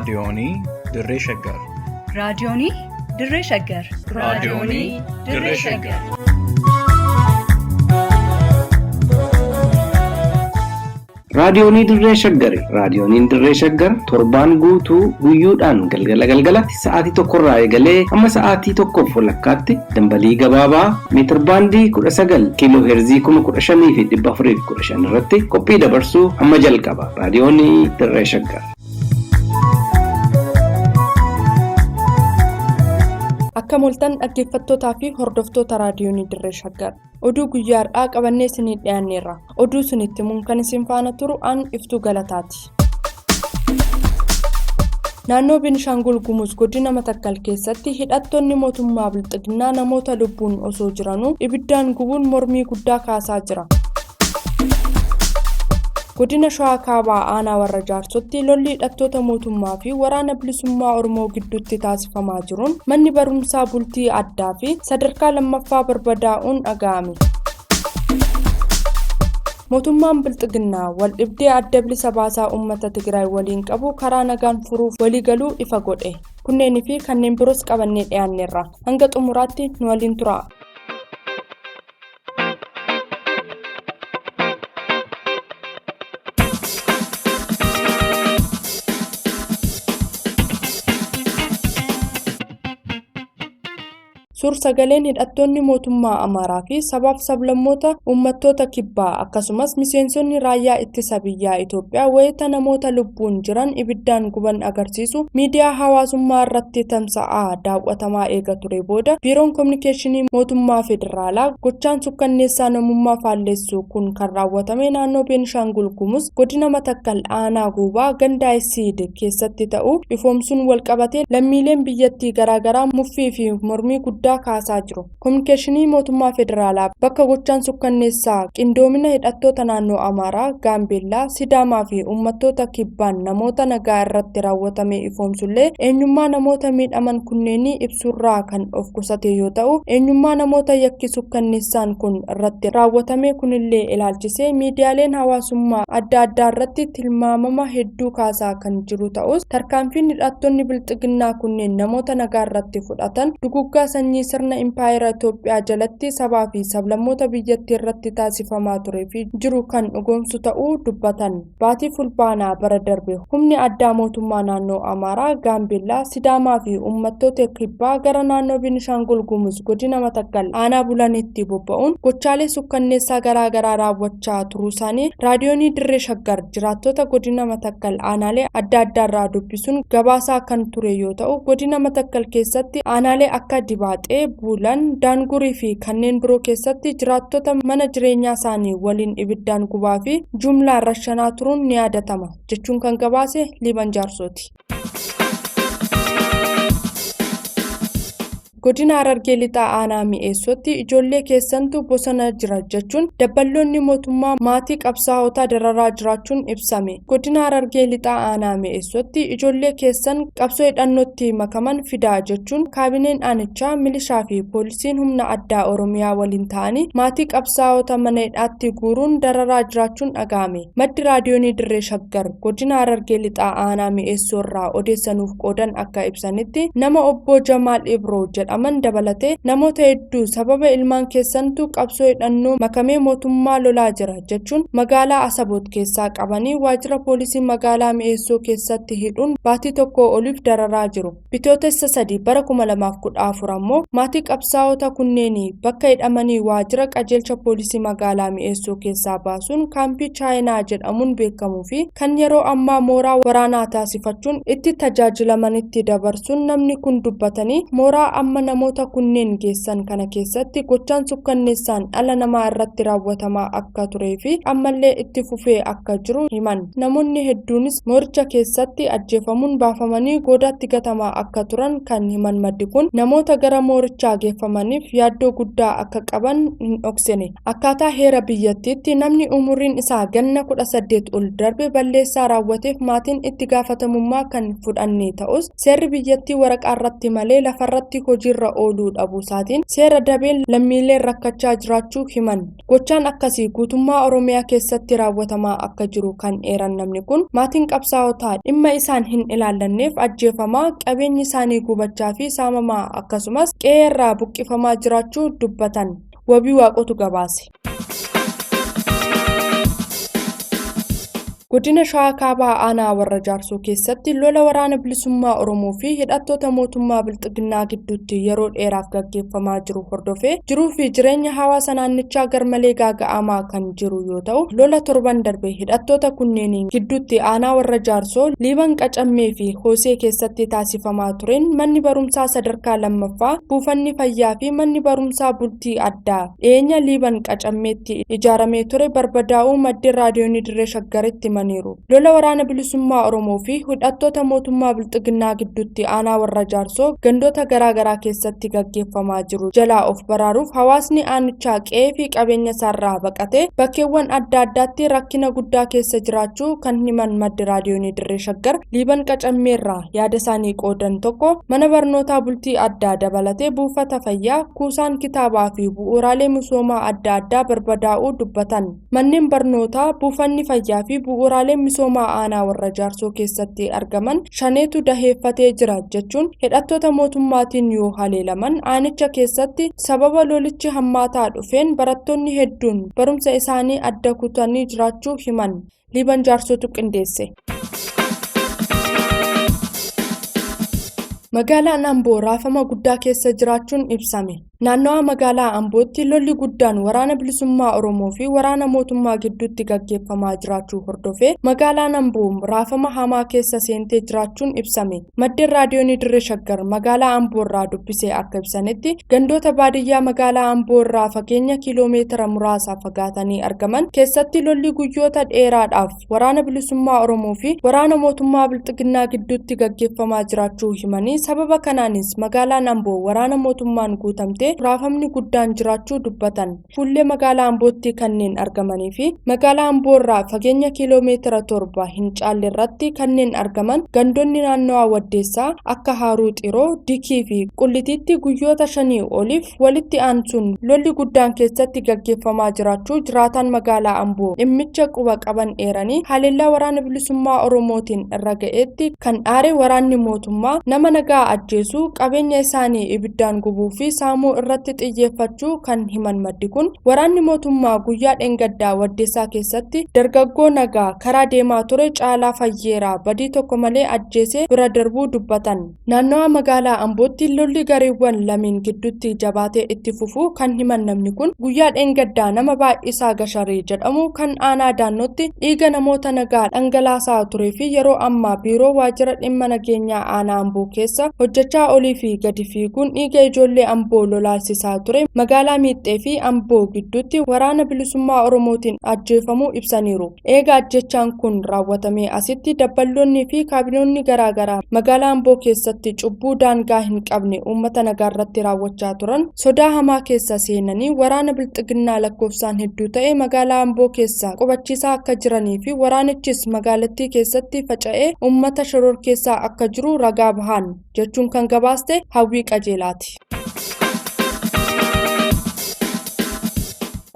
raadiyoonii Dirree Shaggar. Raadiyoonii Dirree Shaggar. Raadiyoonii Dirree Shaggar. Raadiyoonii Dirree Shaggar. Raadiyooniin Dirree Shaggar torbaan guutuu guyyoodhaan galgalatti sa'aatii tokkorraa eegalee hamma sa'aatii tokkoof walakkaatti dambalii gabaabaa meetir baandii 19 kiiloo heerzii 15,415 irratti qophii dabarsuu amma jalqaba. Raadiyoonii Dirree Shaggar. Akka moltan dhaggeeffattootaa fi hordoftoota raadiyoonii Dirree Shaggar. Oduu guyyaadhaa qabannee isinii dhiyaanneerra. Oduu isinitti himuun kan isin faana turu an Iftuu Galataati. Naannoo Beenishaangul Gumuz godina Matakkal keessatti hidhattoonni mootummaa Bilxiginnaa namoota lubbuun osoo jiranuu ibiddaan gubuun mormii guddaa kaasaa jira. Godina Shawaa Kaabaa aanaa warra Jaarsotti lolli hidhattoota mootummaa fi waraana bilisummaa Oromoo gidduutti taasifamaa jiruun manni barumsaa bultii addaa fi sadarkaa lammaffaa barbadaa'uun dhaga'ame. Mootummaan Bilxiginnaa wal dhibdee adda bilisa baasaa uummata Tigraay waliin qabu karaa nagaan furuuf waliigaluu ifa godhe. Kunneenii fi kanneen biroos qabannee dhiyaanneerra. Hanga xumuraatti nu waliin tura. Suur-sagaleen hidhattoonni mootummaa Amaaraa fi sabaaf sablammoota uummattoota kibbaa akkasumas miseensonni raayyaa ittisa biyyaa Itoophiyaa wayita namoota lubbuun jiran ibiddaan guban agarsiisu miidiyaa hawaasummaa irratti tamsa'aa daawwatamaa eega ture booda biiroon kominikeeshinii mootummaa federaalaa gochaan sukkanneessaa namummaa faalleessuu kun kan raawwatame naannoo Beenishaangul Gumuz godina Matakkal aanaa Guubaa ganda Isiid keessatti ta'uu ifoomsuun walqabatee lammiileen biyyattii garaagaraa muffii fi mormii guddaa kaasaa jiru. Kominikeeshinii mootummaa federaalaa bakka gochaan sukkanneessaa qindoomina hidhattoota naannoo Amaaraa, Gaambeellaa, Sidaamaa fi uummattoota kibbaan namoota nagaa irratti raawwatame ifoomsullee eenyummaa namoota miidhaman kunneenii ibsurraa kan of qusate yoo ta'u, eenyummaa namoota yakki sukkanneessaan kun irratti raawwatame kunillee ilaalchisee miidiyaaleen hawaasummaa adda addaa irratti tilmaamama hedduu kaasaa kan jiru ta'us tarkaanfiin hidhattoonni Bilxiginnaa kunneen namoota nagaa irratti fudhatan duguggaa sanyii sirna impaayera Itoophiyaa jalatti sabaa fi sablammoota biyyattii irratti taasifamaa turee fi jiru kan dhugoomsu ta'uu dubbatan. Baatii fulbaanaa bara darbe humni addaa mootummaa naannoo Amaaraa, Gaambeellaa, Sidaamaa fi uummattoota kibbaa gara naannoo Beenishaangul Gumuz godina Matakkal aanaa bulanitti bobba'uun gochaalee sukkanneessaa garaagaraa raawwachaa turuu isaanii raadiyoonii Dirree Shaggar jiraattota godina Matakkal aanaalee adda addaarraa dubbisuun gabaasaa kan ture yoo ta'u, godina Matakkal keessatti aanaalee akka Dibaaxee, Buulan, Daangurii fi kanneen biroo keessatti jiraattota mana jireenyaa isaanii waliin ibiddaan gubaa fi jumlaan rashanaa turuun ni yaadatama jechuun kan gabaase Liiban Jaarsooti. Godina Harargee lixaa aanaa mi'eessotti ijoollee keessantu bosona jira jechuun dabballoonni mootummaa maatii qabsaa'otaa dararaa jiraachuun ibsame. Godina Harargee lixaa aanaa mi'eessotti ijoollee keessan qabsoo hidhannootti makaman fidaa jechuun kaabineen aanichaa milishaa fi poolisiin humna addaa Oromiyaa waliin ta'anii maatii qabsaa'ota mana hidhaatti guuruun dararaa jiraachuun dhaga'ame. Maddi raadiyoonii Dirree Shaggar godina Harargee lixaa aanaa mi'eessoo irraa odeessanuuf qoodan akka ibsanitti nama obbo Jamaal Ibroo aman dabalatee namoota hedduu sababa ilmaan keessantu qabsoo hidhannoo makamee mootummaa lolaa jira jechuun magaalaa Asaboot keessaa qabanii waajjira poolisii magaalaa Mi'eessoo keessatti hidhuun baatii tokko oliif dararaa jiru. Bitootessa 3 bara 2014 ammoo maatii qabsaa'ota kunneenii bakka hidhamanii waajjira qajeelcha poolisii magaalaa Mi'eessoo keessaa baasuun kaampii Chaayinaa jedhamuun beekamuu fi kan yeroo ammaa mooraa waraanaa taasifachuun itti tajaajilamanitti dabarsuun namni kun dubbatanii mooraa amma namoota kunneen geessan kana keessatti gochaan sukkanneessaan dhala namaa irratti raawwatamaa akka turee fi ammallee itti fufee akka jiru himan. Namoonni hedduunis mooricha keessatti ajjeefamuun baafamanii goodaatti gatamaa akka turan kan himan maddi kun namoota gara moorichaa geeffamaniif yaaddoo guddaa akka qaban hin dhoksine. Akkaataa heera biyyattiitti namni umuriin isaa ganna 18 ol darbe balleessaa raawwateef maatiin itti gaafatamummaa kan fudhanne ta'us seerri biyyattii waraqaa irratti malee lafarratti hojii hojiirra ooluu dhabuusaatiin seera dabeen lammiileen rakkachaa jiraachuu himan. Gochaan akkasii guutummaa Oromiyaa keessatti raawwatamaa akka jiru kan eeran namni kun maatiin qabsaa'otaa dhimma isaan hin ilaallanneef ajjeefamaa, qabeenyi isaanii gubachaa fi saamamaa akkasumas qe'ee irraa buqqifamaa jiraachuu dubbatan. Wabii Waaqotu gabaase. Godina Shawaa Kaabaa Aanaa Warra Jaarsoo keessatti lola waraana bilisummaa Oromoo fi hidhattoota mootummaa Bilxiginnaa gidduutti yeroo dheeraaf gaggeeffamaa jiru hordofee jiruu fi jireenya hawaasa naannichaa garmalee gaaga'amaa kan jiru yoo ta'u, lola torban darbe hidhattoota kunneeniin gidduutti Aanaa Warra Jaarsoo Liiban Qacammee fi Hoosee keessatti taasifamaa tureen manni barumsaa sadarkaa lammaffaa, buufanni fayyaa fi manni barumsaa bultii addaa dhiyeenya Liiban Qacammeetti ijaaramee ture barbadaa'uu maddi raadiyoonii Dirree Shaggaritti lola waraana bilisummaa Oromoo fi hidhattoota mootummaa Bilxiginnaa gidduutti Aanaa Warra Jaarsoo gandoota garaagaraa keessatti gaggeeffamaa jiru jalaa of baraaruuf hawaasni aanichaa qe'ee fi qabeenya isaarraa baqatee bakkeewwan adda addaatti rakkina guddaa keessa jiraachuu kan himan maddi raadiyoonii Dirree Shaggar Liiban Qacammeerraa yaada isaanii qoodan tokko mana barnootaa bultii addaa dabalatee buufata fayyaa, kuusaan kitaabaa fi bu'uuraalee misoomaa adda addaa barbadaa'uu dubbatan. Manneen barnootaa, buufanni fayyaa fi bu'uuraalee misoomaa Aanaa Warra Jaarsoo keessatti argaman shaneetu daheeffatee jira jechuun hidhattoota mootummaatiin yoo haleelaman aanicha keessatti sababa lolichi hammaataa dhufeen barattoonni hedduun barumsa isaanii adda kutanii jiraachuu himan. Liiban Jaarsootu qindeesse. Magaalaan Amboo raafama guddaa keessa jiraachuun ibsame. Naannawaa magaalaa Ambootti lolli guddaan waraana bilisummaa Oromoo fi waraana mootummaa gidduutti gaggeeffamaa jiraachuu hordofee magaalaan Amboo raafama hamaa keessa seentee jiraachuun ibsame. Maddeen raadiyoonii Dirree Shaggar magaalaa Amboo irraa dubbisee akka ibsanitti gandoota baadiyyaa magaalaa Amboo irraa fageenya kiiloomeetira muraasa fagaatanii argaman keessatti lolli guyyoota dheeraadhaaf waraana bilisummaa Oromoo fi waraana mootummaa Bilxiginnaa gidduutti gaggeeffamaa jiraachuu himanii sababa kanaanis magaalaan Amboo waraana mootummaan guutamte raafamni guddaan jiraachuu dubbatan. Fuullee magaalaa Ambootti kanneen argamanii fi magaalaa Amboo irraa fageenya kiiloomeetira 7 hin caalle irratti kanneen argaman gandoonni naannawaa Waddeessaa akka Haaruu Xiroo, Dikii fi Qullitiitti guyyoota 5 oliif walitti aansuun lolli guddaan keessatti gaggeeffamaa jiraachuu jiraatan magaalaa Amboo dhimmicha quba qaban eeranii haleellaa waraana bilisummaa Oromootiin irra ga'eetti kan dhaare waraanni mootummaa nama nagaa ajjeesuu, qabeenya isaanii ibiddaan gubuu fi saamuu irratti xiyyeeffachuu kan himan maddi kun waraanni mootummaa guyyaa dheengaddaa Waddeessaa keessatti dargaggoo nagaa karaa deemaa ture Caalaa Fayyeeraa badii tokko malee ajjeesee bira darbuu dubbatan. Naannawaa magaalaa Ambootti lolli gareewwan lameen gidduutti jabaatee itti fufuu kan himan namni kun guyyaa dheengaddaa nama Baay'isaa Gasharee jedhamu kan Aanaa Daannootti dhiiga namoota nagaa dhangalaasaa turee fi yeroo ammaa biiroo waajjira dhimma nageenyaa Aanaa Amboo keessa hojjechaa olii fi gadi fiiguun dhiiga ijoollee Amboo lolaalsisaa ture magaalaa Miixxee fi Amboo gidduutti waraana bilisummaa Oromootiin ajjeefamuu ibsaniiru. Eega ajjechaan kun raawwatamee asitti dabballoonni fi kaabinoonni garaagaraa magaalaa Amboo keessatti cubbuu daangaa hin qabne uummata nagaa irratti raawwachaa turan sodaa hamaa keessa seenanii waraana Bilxiginnaa lakkoofsaan hedduu ta'e magaalaa Amboo keessa qubachiisaa akka jiranii fi waraanichis magaalattii keessatti faca'ee uummata shororkeessaa akka jiru ragaa bahan jechuun kan gabaaste Hawwii Qajeelaati.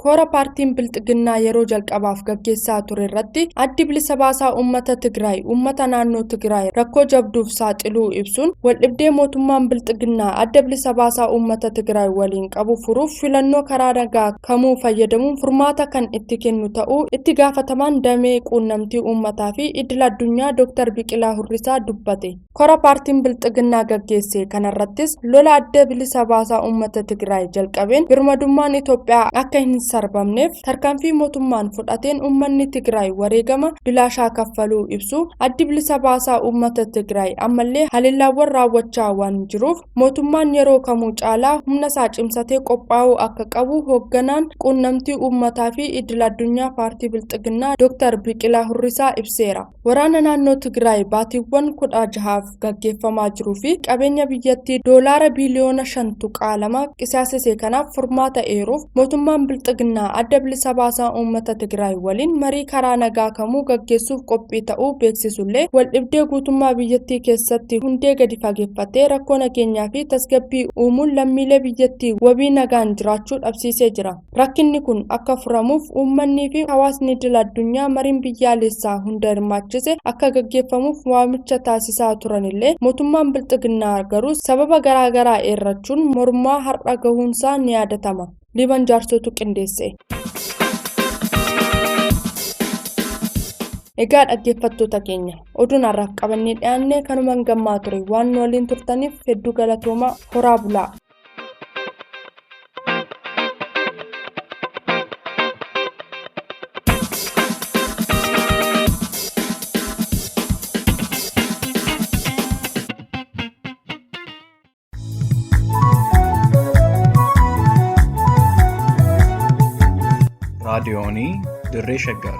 Koora paartiin Bilxiginnaa yeroo jalqabaaf gaggeessaa ture irratti addi bilisa baasaa uummata Tigraay uummata naannoo Tigraay rakkoo jabduuf saaxiluu ibsuun waldhibdee mootummaan Bilxiginnaa adda bilisa baasaa uummata Tigraay waliin qabu furuuf filannoo karaa nagaa kamuu fayyadamuun furmaata kan itti kennu ta'uu itti gaafatamaan damee quunnamtii uummataa fi idil addunyaa Dr. Biqilaa Hurrisaa dubbate. Koora paartiin Bilxiginnaa gaggeesse kanarrattis lola adda bilisa baasaa uummata Tigraay jalqabeen birmadummaan Itoophiyaa akka hin sarbamneef tarkaanfii mootummaan fudhateen uummanni Tigraay wareegama bilaashaa kaffaluu ibsu addi bilisa baasaa uummata Tigraay ammallee haleellaawwan raawwachaa waan jiruuf mootummaan yeroo kamuu caalaa humna isaa cimsatee qophaa'uu akka qabu hoogganaan quunnamtii uummataa fi idil addunyaa paartii Bilxiginnaa Dr. Biqilaa Hurrisaa ibseera. Waraana naannoo Tigraay baatiiwwan 16 gaggeeffamaa jiruu fi qabeenya biyyattii doolaara biliyoona 5.2 qisaasese kanaaf furmaata eeruuf mootummaan Bilxiginnaa bilxiginnaa adda bilisa baasaa uummata Tigraay waliin marii karaa nagaa kamuu gaggeessuuf qophii ta'uu beeksisullee waldhibdee guutummaa biyyattii keessatti hundee gadi fageeffatee rakkoo nageenyaa fi tasgabbii uumuun lammiilee biyyattii wabii nagaan jiraachuu dhabsiisee jira. Rakkinni kun akka furamuuf uummanni fi hawaasni idil addunyaa mariin biyyaalessaa hunda hirmaachise akka gaggeeffamuuf waamicha taasisaa turanillee mootummaan bilxiginnaa garuu sababa garaagaraa eerrachuun mormaa har'a gahuunsaa ni yaadatama. Liban Jaarsotu qindeesse. Egaa dhaggeeffattoota keenya oduun har'aaf qabannee dhiyaanne kanumaan gammaa ture waan nu waliin turtaniif hedduu galatoomaa horaa bulaa. raadiyoonii dirree shaggar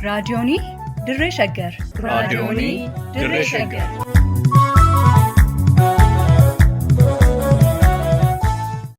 raadiyoonii dirree shaggar raadiyoonii dirree shaggar